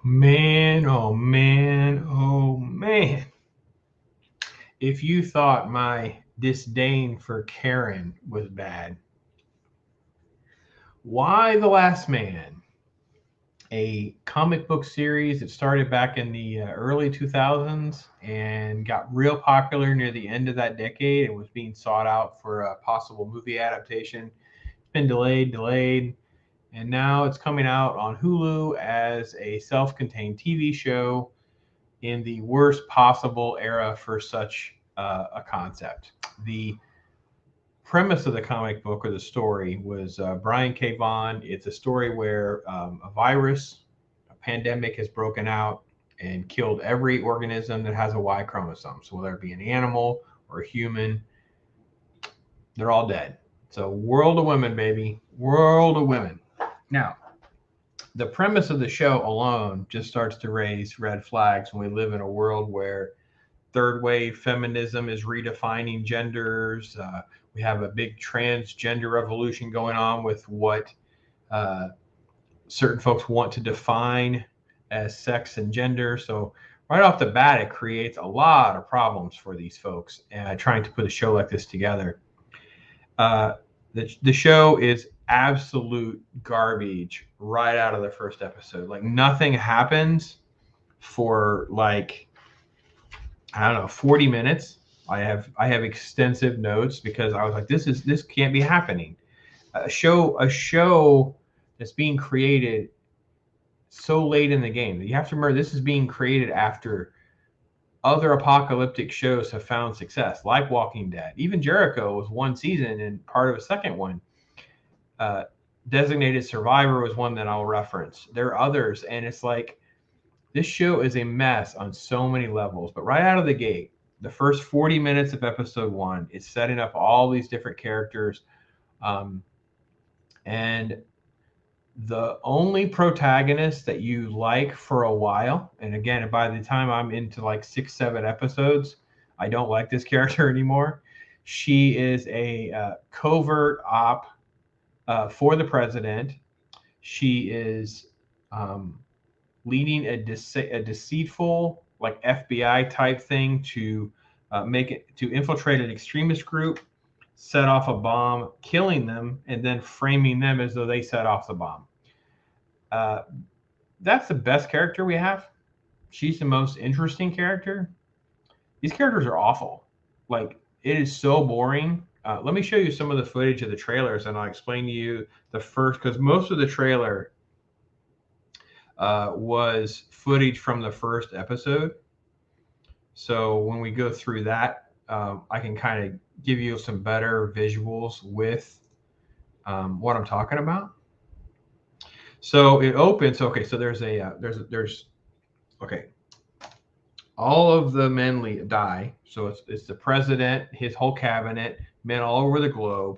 Man, oh man, oh man. If you thought my disdain for Karen was bad, why The Last Man? A comic book series that started back in the early 2000s and got real popular near the end of that decade and was being sought out for a possible movie adaptation. It's been delayed, and now it's coming out on Hulu as a self contained TV show in the worst possible era for such a concept. The premise of the comic book or the story was Brian K. Vaughan. It's a story where a virus, a pandemic has broken out and killed every organism that has a Y chromosome. So whether it be an animal or a human, they're all dead. So world of women, baby, world of women. Now, the premise of the show alone just starts to raise red flags when we live in a world where third wave feminism is redefining genders. We have a big transgender revolution going on with what uh, certain folks want to define as sex and gender. So, right off the bat, it creates a lot of problems for these folks trying to put a show like this together. Uh, the show is absolute garbage right out of the first episode. Like, nothing happens for like I don't know, 40 minutes. I have extensive notes because I was like, this can't be happening. A show that's being created so late in the game. You have to remember this is being created after other apocalyptic shows have found success, like Walking Dead. Even Jericho was one season and part of a second one. Uh, Designated Survivor was one that I'll reference. There are others, and it's like this show is a mess on so many levels. But right out of the gate, the first 40 minutes of episode one is setting up all these different characters. Um, and the only protagonist that you like for a while, and again, by the time I'm into like 6, 7 episodes, I don't like this character anymore. She is a covert op for the president. She is um, leading a deceitful like FBI type thing to make it to infiltrate an extremist group, set off a bomb, killing them, and then framing them as though they set off the bomb. Uh, that's the best character we have. She's the most interesting character. These characters are awful. Like it is so boring. Let me show you some of the footage of the trailers, and I'll explain to you the first because most of the trailer was footage from the first episode. So when we go through that, I can kind of give you some better visuals with what I'm talking about. So it opens. Okay, so there's okay. All of the men die. So it's the president, his whole cabinet, men all over the globe,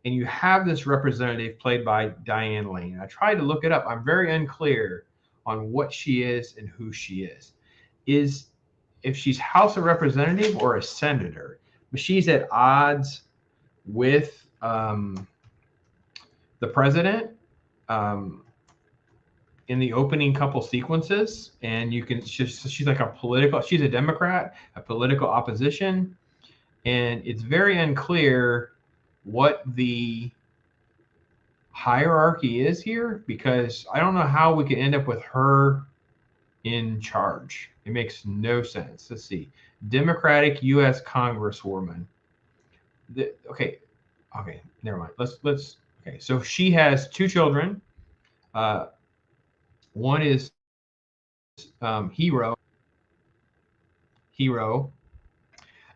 and you have this representative played by Diane Lane. I tried to look it up. I'm very unclear on what she is and who she is. Is if she's House of Representative or a senator, but she's at odds with the president in the opening couple sequences, and you can she's like she's a Democrat, a political opposition, and it's very unclear what the hierarchy is here because I don't know how we could end up with her in charge. It makes no sense. Let's see. Democratic U.S. Congresswoman. Okay, never mind. Let's. Okay, so she has two children. One is Hero,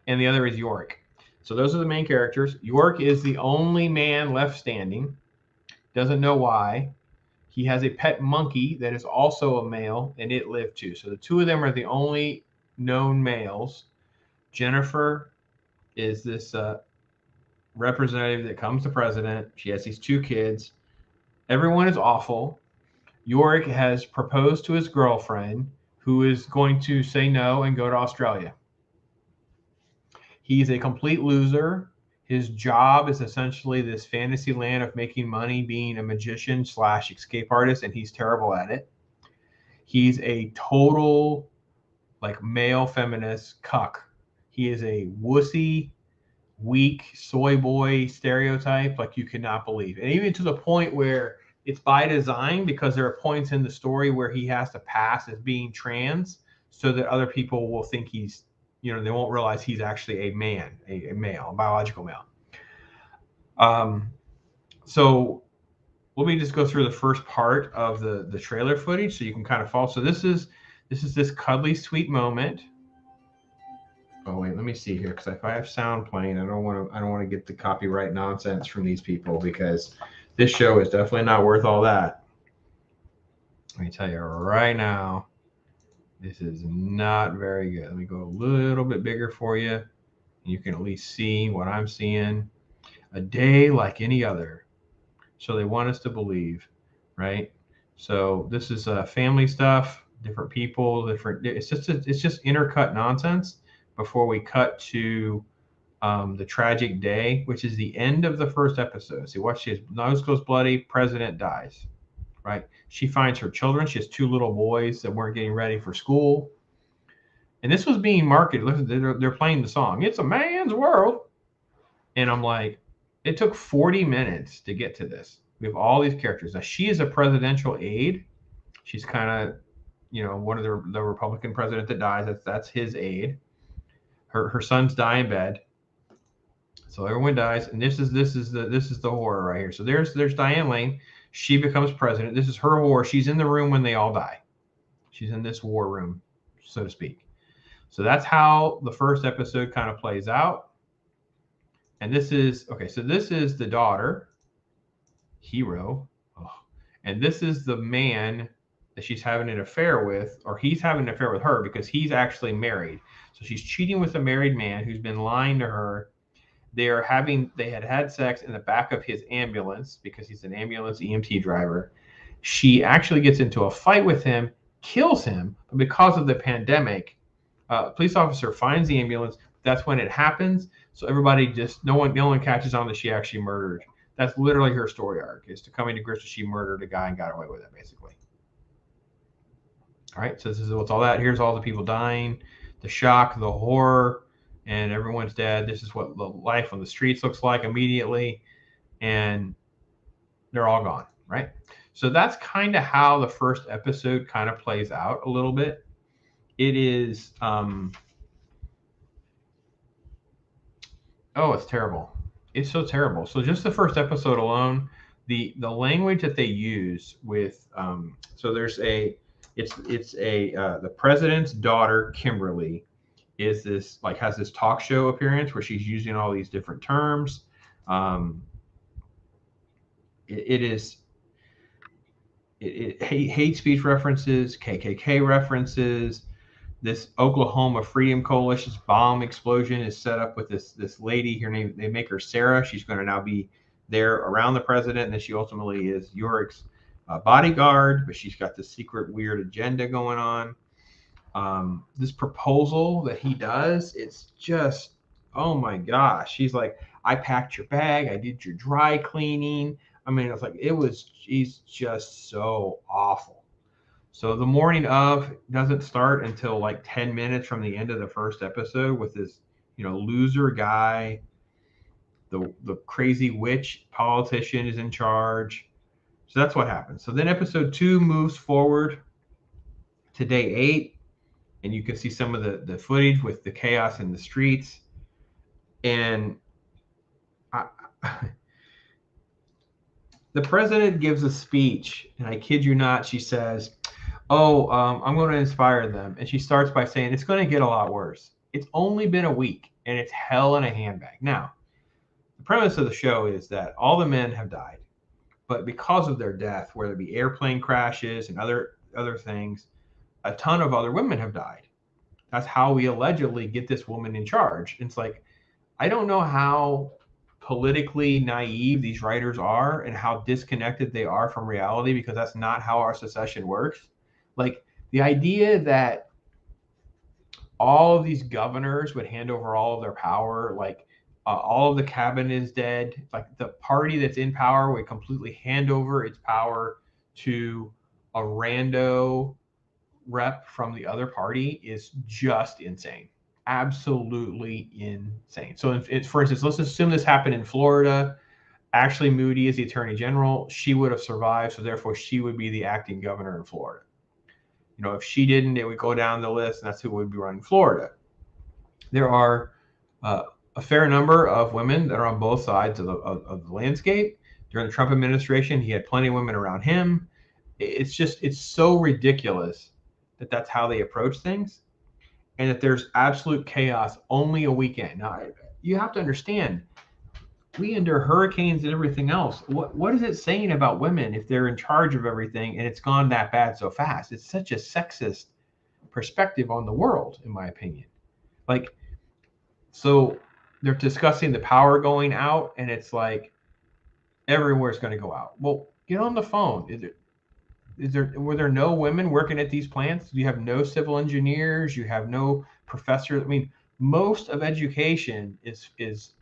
and the other is Yorick. So those are the main characters. Yorick is the only man left standing. Doesn't know why. He has a pet monkey that is also a male, and it lived too. So the two of them are the only known males. Jennifer is this representative that comes to president. She has these two kids. Everyone is awful. Yorick has proposed to his girlfriend, who is going to say no and go to Australia. He's a complete loser. His job is essentially this fantasy land of making money, being a magician / escape artist, and he's terrible at it. He's a total like male feminist cuck. He is a wussy, weak soy boy stereotype like you cannot believe. And even to the point where it's by design, because there are points in the story where he has to pass as being trans so that other people will think he's, they won't realize he's actually a man, a male, a biological male. So let me just go through the first part of the trailer footage so you can kind of follow. So this is this cuddly sweet moment. Oh wait, let me see here, because if I have sound playing, I don't want to get the copyright nonsense from these people, because this show is definitely not worth all that. Let me tell you right now, this is not very good. Let me go a little bit bigger for you. You can at least see what I'm seeing. A day like any other. So they want us to believe, right? So this is family stuff, different people, different. It's just intercut nonsense before we cut to the tragic day, which is the end of the first episode. See, watch this. Nose goes bloody. President dies. Right? She finds her children. She has 2 little boys that weren't getting ready for school. And this was being marketed. Listen, they're playing the song. It's a man's world. And I'm like, it took 40 minutes to get to this. We have all these characters. Now, she is a presidential aide. She's kind of, one of the Republican president that dies. That's his aide. Her sons die in bed. So everyone dies, and this is the horror right here. So there's Diane Lane. She becomes president. This is her horror. She's in the room when they all die. She's in this war room, so to speak. So that's how the first episode kind of plays out. And this is so this is the daughter, hero, and this is the man that she's having an affair with, or he's having an affair with her because he's actually married. So she's cheating with a married man who's been lying to her. They had sex in the back of his ambulance because he's an ambulance EMT driver. She actually gets into a fight with him, kills him, but because of the pandemic, a police officer finds the ambulance. That's when it happens. So everybody no one catches on that she actually murdered. That's literally her story arc, is to coming to grips with she murdered a guy and got away with it, basically. All right, so this is what's all that. Here's all the people dying, the shock, the horror, and everyone's dead. This is what the life on the streets looks like immediately, and they're all gone, right? So that's kind of how the first episode kind of plays out a little bit. It is, it's terrible. It's so terrible. So just the first episode alone, the language that they use with, so there's the president's daughter, Kimberly, is this has this talk show appearance where she's using all these different terms. It hate speech references, KKK references. This Oklahoma Freedom Coalition's bomb explosion is set up with this lady. Her name, they make her Sarah. She's going to now be there around the president, and then she ultimately is Yorick's bodyguard. But she's got this secret weird agenda going on. This proposal that he does, it's just, oh my gosh. She's like, I packed your bag. I did your dry cleaning. I mean, it's like, she's just so awful. So the morning of doesn't start until like 10 minutes from the end of the first episode with this, loser guy. The crazy witch politician is in charge. So that's what happens. So then episode 2 moves forward to day 8, and you can see some of the footage with the chaos in the streets. And the president gives a speech, and I kid you not, she says, I'm going to inspire them. And she starts by saying, it's going to get a lot worse. It's only been a week, and it's hell in a handbag. Now, the premise of the show is that all the men have died, but because of their death, whether it be airplane crashes and other things, a ton of other women have died. That's how we allegedly get this woman in charge. It's like, I don't know how politically naive these writers are and how disconnected they are from reality, because that's not how our secession works. Like, the idea that all of these governors would hand over all of their power, all of the cabinet is dead. Like, the party that's in power would completely hand over its power to a rando rep from the other party is just insane. Absolutely insane. So, for instance, let's assume this happened in Florida. Ashley Moody is the attorney general. She would have survived, so therefore she would be the acting governor in Florida. If she didn't, it would go down the list, and that's who would be running Florida. There are a fair number of women that are on both sides of the landscape. During the Trump administration, he had plenty of women around him. It's so ridiculous that that's how they approach things, and that there's absolute chaos only a weekend. Now, you have to understand, we endure hurricanes and everything else. What is it saying about women if they're in charge of everything and it's gone that bad so fast? It's such a sexist perspective on the world, in my opinion. Like, so they're discussing the power going out, and it's like everywhere's going to go out. Well, get on the phone. Were there no women working at these plants? You have no civil engineers. You have no professors. I mean, most of education is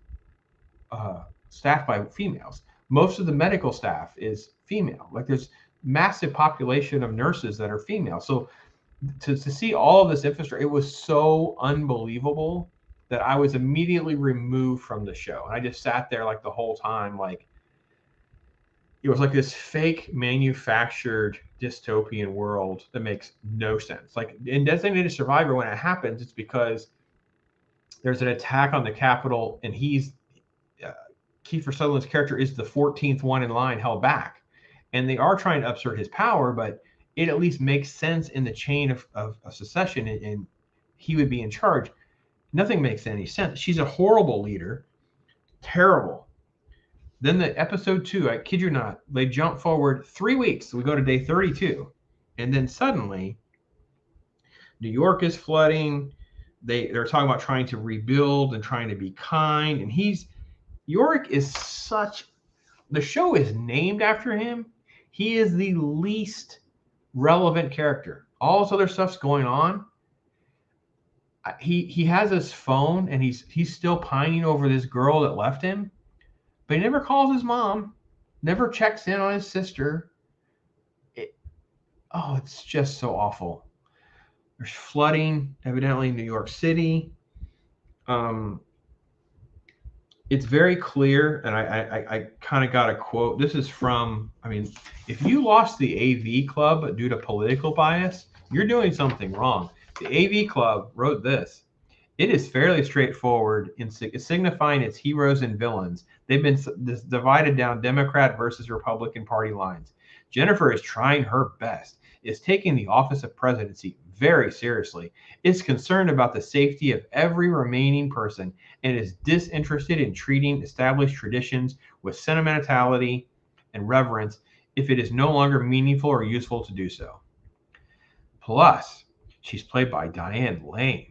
staffed by females. Most of the medical staff is female. Like, there's massive population of nurses that are female. So to see all of this infrastructure, it was so unbelievable that I was immediately removed from the show. And I just sat there like the whole time, like, it was like this fake manufactured dystopian world that makes no sense. Like in Designated Survivor, when it happens, it's because there's an attack on the Capitol, and Kiefer Sutherland's character is the 14th one in line held back. And they are trying to upsert his power, but it at least makes sense in the chain of secession, and he would be in charge. Nothing makes any sense. She's a horrible leader. Terrible. Then the episode 2, I kid you not, they jump forward 3 weeks. We go to day 32. And then suddenly, New York is flooding. They're talking about trying to rebuild and trying to be kind. And Yorick is the show is named after him. He is the least relevant character. All this other stuff's going on. He has his phone, and he's still pining over this girl that left him. But he never calls his mom, never checks in on his sister. It's just so awful. There's flooding, evidently, in New York City. It's very clear, and I kind of got a quote. This is from, if you lost the AV Club due to political bias, you're doing something wrong. The AV Club wrote this. It is fairly straightforward in signifying its heroes and villains. They've been divided down Democrat versus Republican Party lines. Jennifer is trying her best, is taking the office of presidency very seriously, is concerned about the safety of every remaining person, and is disinterested in treating established traditions with sentimentality and reverence if it is no longer meaningful or useful to do so. Plus, she's played by Diane Lane.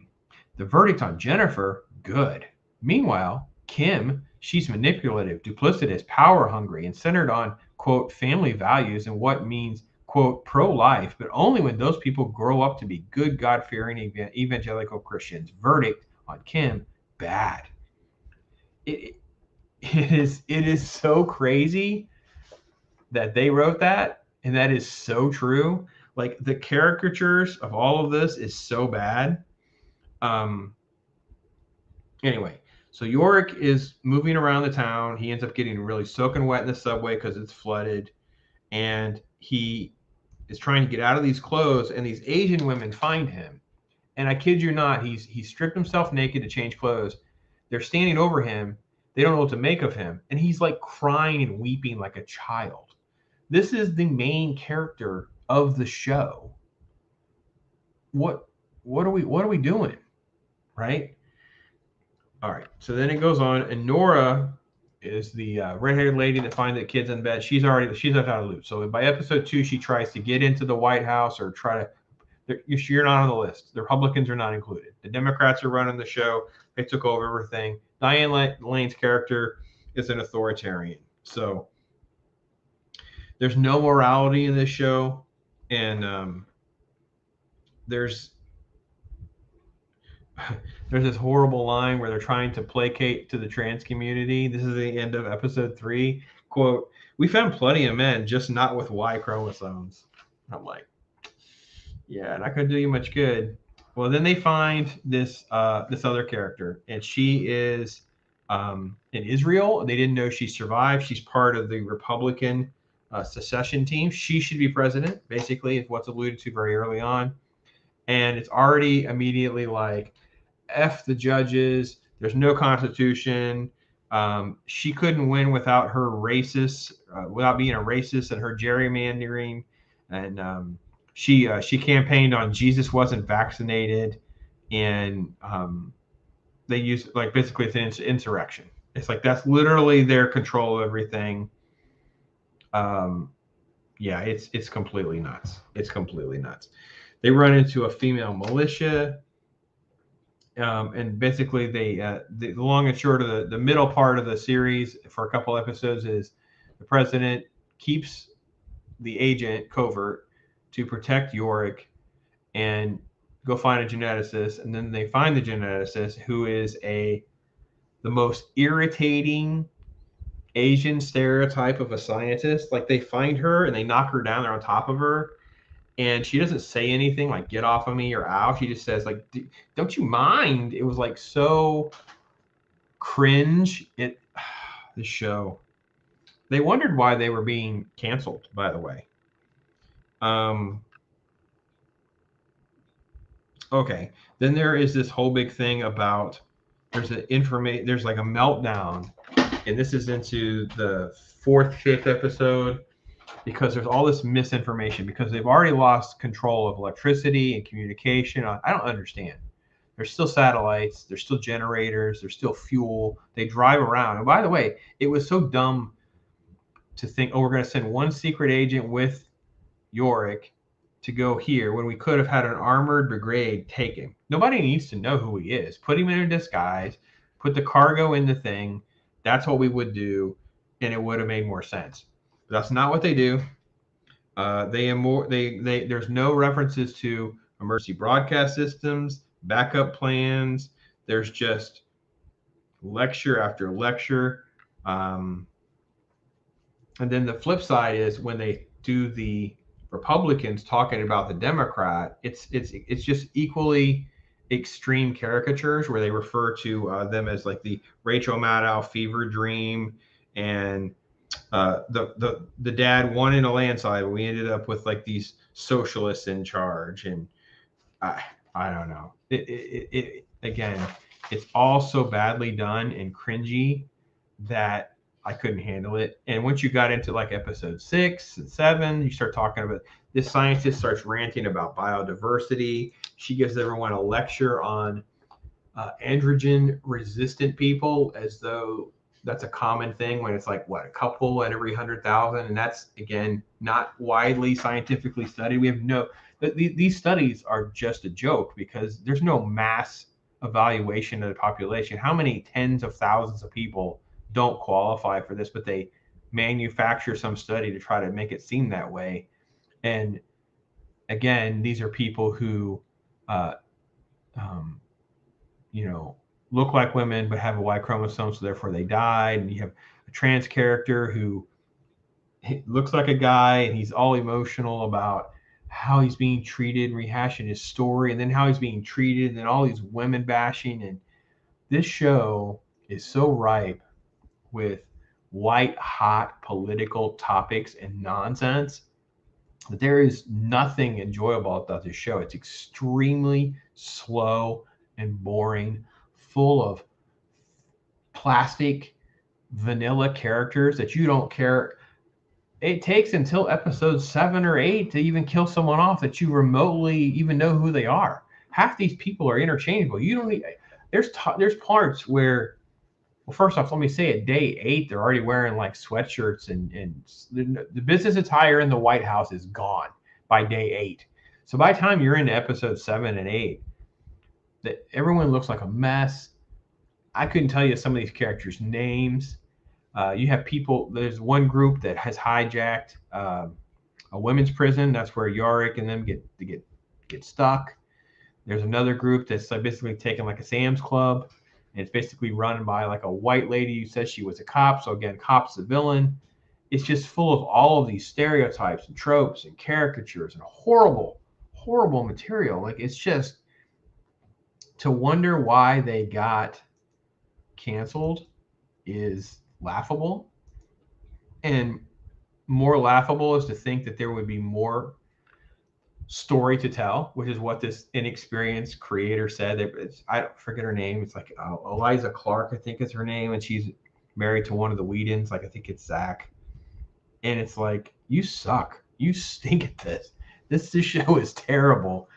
The verdict on Jennifer, good. Meanwhile, Kim, she's manipulative, duplicitous, power-hungry, and centered on, quote, family values and what means, quote, pro-life, but only when those people grow up to be good, God-fearing evangelical Christians. Verdict on Kim, bad. It is so crazy that they wrote that, and that is so true. Like, the caricatures of all of this is so bad. Anyway, so Yorick is moving around the town. He ends up getting really soaking wet in the subway because it's flooded, and he is trying to get out of these clothes, and these Asian women find him. And I kid you not, he stripped himself naked to change clothes. They're standing over him. They don't know what to make of him, and he's like crying and weeping like a child. This is the main character of the show. What are we doing? Right? All right. So then it goes on, and Nora is the red-haired lady that finds the kids in bed. She's left out of the loop. So by episode 2, she tries to get into the White House or you're not on the list. The Republicans are not included. The Democrats are running the show. They took over everything. Diane Lane's character is an authoritarian. So there's no morality in this show, and there's this horrible line where they're trying to placate to the trans community. This is the end of episode 3. Quote, "We found plenty of men, just not with Y chromosomes." I'm like, Yeah, not going to do you much good. Well, then they find this this other character, and she is in Israel. They didn't know she survived. She's part of the Republican secession team. She should be president, basically, is what's alluded to very early on. And it's already immediately like, F the judges. There's no constitution. She couldn't win without her racist, without being a racist and her gerrymandering. And she campaigned on Jesus wasn't vaccinated, and they used like basically it's an insurrection. It's like that's literally their control of everything. Yeah, it's completely nuts. It's completely nuts. They run into a female militia. And basically, the long and short of the middle part of the series for a couple episodes is the president keeps the agent covert to protect Yorick and go find a geneticist, and then they find the geneticist who is the most irritating Asian stereotype of a scientist. Like they find her and they knock her down, they're on top of her, and she doesn't say anything like "get off of me" or "ow." She just says like, "Don't you mind?" It was like so cringe. The show. They wondered why they were being canceled. By the way. Okay. Then there is this whole big thing about there's like a meltdown, and this is into the fifth episode, because there's all this misinformation because they've already lost control of electricity and communication. I don't understand. There's still satellites, there's still generators, there's still fuel. They drive around. And by the way, it was so dumb to think, oh, we're going to send one secret agent with Yorick to go here when we could have had an armored brigade take him. Nobody needs to know who he is. Put him in a disguise, put the cargo in the thing. That's what we would do, and it would have made more sense. But that's not what they do. There's no references to emergency broadcast systems, backup plans. There's just lecture after lecture. And then the flip side is when they do the Republicans talking about the Democrat, it's just equally extreme caricatures where they refer to them as like the Rachel Maddow fever dream, and the dad won in a landslide. We ended up with like these socialists in charge, and I don't know. It again, it's all so badly done and cringy that I couldn't handle it. And once you got into like episode 6 and 7, you start talking about this scientist starts ranting about biodiversity. She gives everyone a lecture on androgen resistant people, as though that's a common thing when it's like what, a couple at every 100,000, and that's again not widely scientifically studied. We have these studies are just a joke because there's no mass evaluation of the population. How many tens of thousands of people don't qualify for this, but they manufacture some study to try to make it seem that way. And again, these are people who look like women but have a Y chromosome, so therefore they died. And you have a trans character who looks like a guy, and he's all emotional about how he's being treated, rehashing his story, and then how he's being treated, and then all these women bashing. And this show is so ripe with white hot political topics and nonsense that there is nothing enjoyable about this show. It's extremely slow and boring, full of plastic vanilla characters that you don't care. It takes until episode 7 or 8 to even kill someone off that you remotely even know who they are. Half these people are interchangeable. You don't need. There's parts where, well, first off, let me say at day 8, they're already wearing like sweatshirts, and the business attire in the White House is gone by day 8. So by the time you're into episode 7 and 8, that everyone looks like a mess. I couldn't tell you some of these characters' names. You have people. There's one group that has hijacked a women's prison. That's where Yorick and them get stuck. There's another group that's basically taken like a Sam's Club. And it's basically run by like a white lady who says she was a cop. So again, cop's the villain. It's just full of all of these stereotypes and tropes and caricatures and horrible horrible material. Like, it's just, to wonder why they got canceled is laughable. And more laughable is to think that there would be more story to tell, which is what this inexperienced creator said. I don't forget her name. It's like Eliza Clark, I think is her name, and she's married to one of the Whedons. Like, I think it's Zach. And it's like, you suck. You stink at this. This show is terrible.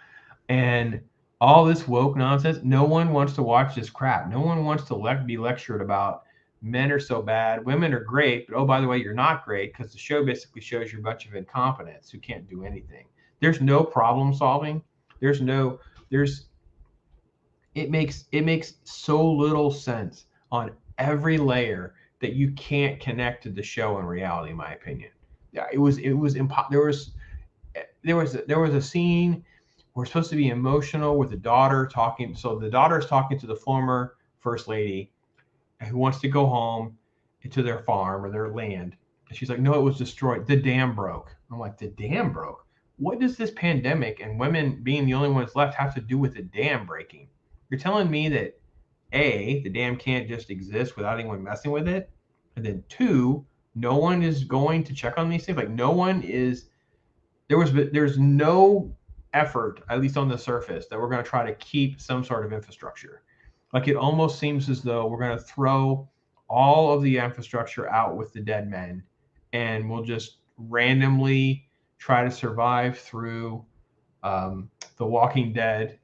And all this woke nonsense, no one wants to watch this crap. No one wants to be lectured about men are so bad, women are great, but oh, by the way, you're not great, because the show basically shows you a bunch of incompetents who can't do anything. There's no problem solving. It makes so little sense on every layer that you can't connect to the show in reality, in my opinion. Yeah, there was a scene. We're supposed to be emotional with the daughter talking. So the daughter is talking to the former first lady who wants to go home to their farm or their land. And she's like, no, it was destroyed. The dam broke. I'm like, the dam broke? What does this pandemic and women being the only ones left have to do with the dam breaking? You're telling me that, A, the dam can't just exist without anyone messing with it? And then 2, no one is going to check on these things? Like, no one is... There's no effort, at least on the surface, that we're going to try to keep some sort of infrastructure. Like, it almost seems as though we're going to throw all of the infrastructure out with the dead men, and we'll just randomly try to survive through the Walking Dead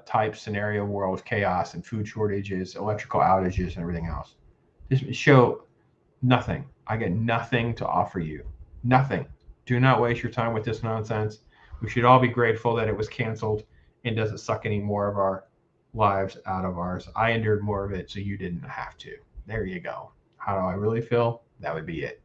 type scenario world with chaos and food shortages, electrical outages, and everything else. This show, nothing. I get nothing to offer you. Nothing. Do not waste your time with this nonsense. We should all be grateful that it was canceled and doesn't suck any more of our lives out of ours. I endured more of it, so you didn't have to. There you go. How do I really feel? That would be it.